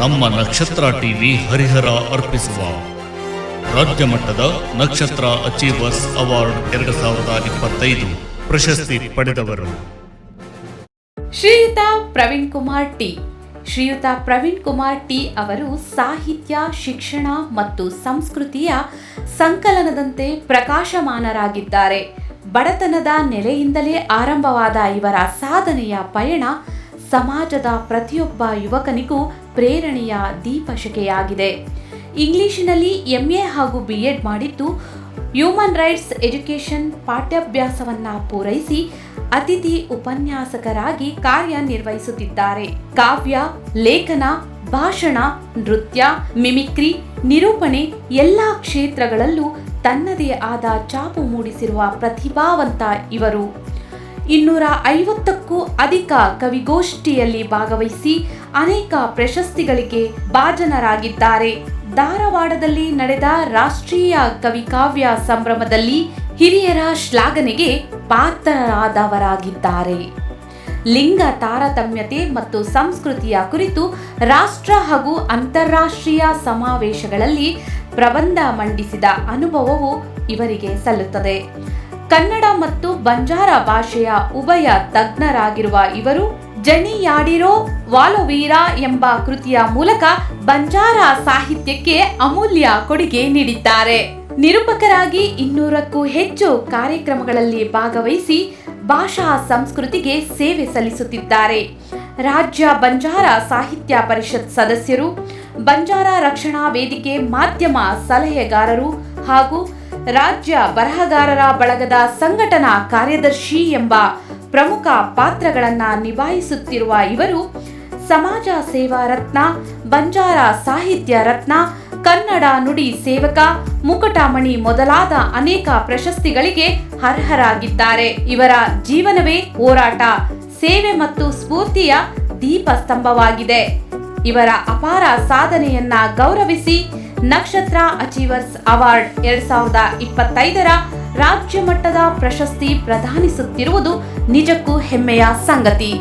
ನಮ್ಮ ನಕ್ಷತ್ರ ಟಿವಿ ಹರಿಹರ ಅರ್ಪಿಸುವ ರಾಜ್ಯ ಮಟ್ಟದ ನಕ್ಷತ್ರ ಅಚೀವರ್ಸ್ ಅವಾರ್ಡ್ 2025 ಪ್ರಶಸ್ತಿ ಪಡೆದವರು ಶ್ರೀಯುತ ಪ್ರವೀಣ್ ಕುಮಾರ್ ಟಿ. ಶ್ರೀಯುತ ಪ್ರವೀಣ್ ಕುಮಾರ್ ಟಿ ಅವರು ಸಾಹಿತ್ಯ, ಶಿಕ್ಷಣ ಮತ್ತು ಸಂಸ್ಕೃತಿಯ ಸಂಕಲನದಂತೆ ಪ್ರಕಾಶಮಾನರಾಗಿದ್ದಾರೆ. ಬಡತನದ ನೆಲೆಯಿಂದಲೇ ಆರಂಭವಾದ ಇವರ ಸಾಧನೆಯ ಪಯಣ ಸಮಾಜದ ಪ್ರತಿಯೊಬ್ಬ ಯುವಕನಿಗೂ ಪ್ರೇರಣೆಯ ದೀಪಶಿಖೆಯಾಗಿದೆ. ಇಂಗ್ಲಿಷಿನಲ್ಲಿ MA ಹಾಗೂ BEd ಮಾಡಿದ್ದು, ಹ್ಯೂಮನ್ ರೈಟ್ಸ್ ಎಜುಕೇಷನ್ ಪಾಠ್ಯಾಭ್ಯಾಸವನ್ನ ಪೂರೈಸಿ ಅತಿಥಿ ಉಪನ್ಯಾಸಕರಾಗಿ ಕಾರ್ಯನಿರ್ವಹಿಸುತ್ತಿದ್ದಾರೆ. ಕಾವ್ಯ, ಲೇಖನ, ಭಾಷಣ, ನೃತ್ಯ, ಮಿಮಿಕ್ರಿ, ನಿರೂಪಣೆ ಎಲ್ಲ ಕ್ಷೇತ್ರಗಳಲ್ಲೂ ತನ್ನದೇ ಆದ ಛಾಪು ಮೂಡಿಸಿರುವ ಪ್ರತಿಭಾವಂತ ಇವರು 250ಕ್ಕೂ ಅಧಿಕ ಕವಿಗೋಷ್ಠಿಯಲ್ಲಿ ಭಾಗವಹಿಸಿ ಅನೇಕ ಪ್ರಶಸ್ತಿಗಳಿಗೆ ಭಾಜನರಾಗಿದ್ದಾರೆ. ಧಾರವಾಡದಲ್ಲಿ ನಡೆದ ರಾಷ್ಟ್ರೀಯ ಕವಿಕಾವ್ಯ ಸಂಭ್ರಮದಲ್ಲಿ ಹಿರಿಯರ ಶ್ಲಾಘನೆಗೆ ಪಾತ್ರರಾದವರಾಗಿದ್ದಾರೆ. ಲಿಂಗ ತಾರತಮ್ಯತೆ ಮತ್ತು ಸಂಸ್ಕೃತಿಯ ಕುರಿತು ರಾಷ್ಟ್ರ ಹಾಗೂ ಅಂತಾರಾಷ್ಟ್ರೀಯ ಸಮಾವೇಶಗಳಲ್ಲಿ ಪ್ರಬಂಧ ಮಂಡಿಸಿದ ಅನುಭವವು ಇವರಿಗೆ ಸಲ್ಲುತ್ತದೆ. ಕನ್ನಡ ಮತ್ತು ಬಂಜಾರ ಭಾಷೆಯ ಉಭಯ ತಜ್ಞರಾಗಿರುವ ಇವರು ಜಣಿಯಾಡಿರೋ ವಾಲೋವೀರ ಎಂಬ ಕೃತಿಯ ಮೂಲಕ ಬಂಜಾರ ಸಾಹಿತ್ಯಕ್ಕೆ ಅಮೂಲ್ಯ ಕೊಡುಗೆ ನೀಡಿದ್ದಾರೆ. ನಿರೂಪಕರಾಗಿ 200ಕ್ಕೂ ಹೆಚ್ಚು ಕಾರ್ಯಕ್ರಮಗಳಲ್ಲಿ ಭಾಗವಹಿಸಿ ಭಾಷಾ ಸಂಸ್ಕೃತಿಗೆ ಸೇವೆ ಸಲ್ಲಿಸುತ್ತಿದ್ದಾರೆ. ರಾಜ್ಯ ಬಂಜಾರ ಸಾಹಿತ್ಯ ಪರಿಷತ್ ಸದಸ್ಯರು, ಬಂಜಾರ ರಕ್ಷಣಾ ವೇದಿಕೆ ಮಾಧ್ಯಮ ಸಲಹೆಗಾರರು ಹಾಗೂ ರಾಜ್ಯ ಬರಹಗಾರರ ಬಳಗದ ಸಂಘಟನಾ ಕಾರ್ಯದರ್ಶಿ ಎಂಬ ಪ್ರಮುಖ ಪಾತ್ರಗಳನ್ನು ನಿಭಾಯಿಸುತ್ತಿರುವ ಇವರು ಸಮಾಜ ಸೇವಾ ರತ್ನ, ಬಂಜಾರ ಸಾಹಿತ್ಯ ರತ್ನ, ಕನ್ನಡ ನುಡಿ ಸೇವಕ, ಮುಕುಟಮಣಿ ಮೊದಲಾದ ಅನೇಕ ಪ್ರಶಸ್ತಿಗಳಿಗೆ ಅರ್ಹರಾಗಿದ್ದಾರೆ. ಇವರ ಜೀವನವೇ ಹೋರಾಟ, ಸೇವೆ ಮತ್ತು ಸ್ಫೂರ್ತಿಯ ದೀಪಸ್ತಂಭವಾಗಿದೆ. ಇವರ ಅಪಾರ ಸಾಧನೆಯನ್ನ ಗೌರವಿಸಿ ನಕ್ಷತ್ರ ಅಚೀವರ್ಸ್ ಅವಾರ್ಡ್ 2025ರ ರಾಜ್ಯ ಮಟ್ಟದ ಪ್ರಶಸ್ತಿ ಪ್ರದಾನಿಸುತ್ತಿರುವುದು ನಿಜಕ್ಕೂ ಹೆಮ್ಮೆಯ ಸಂಗತಿ.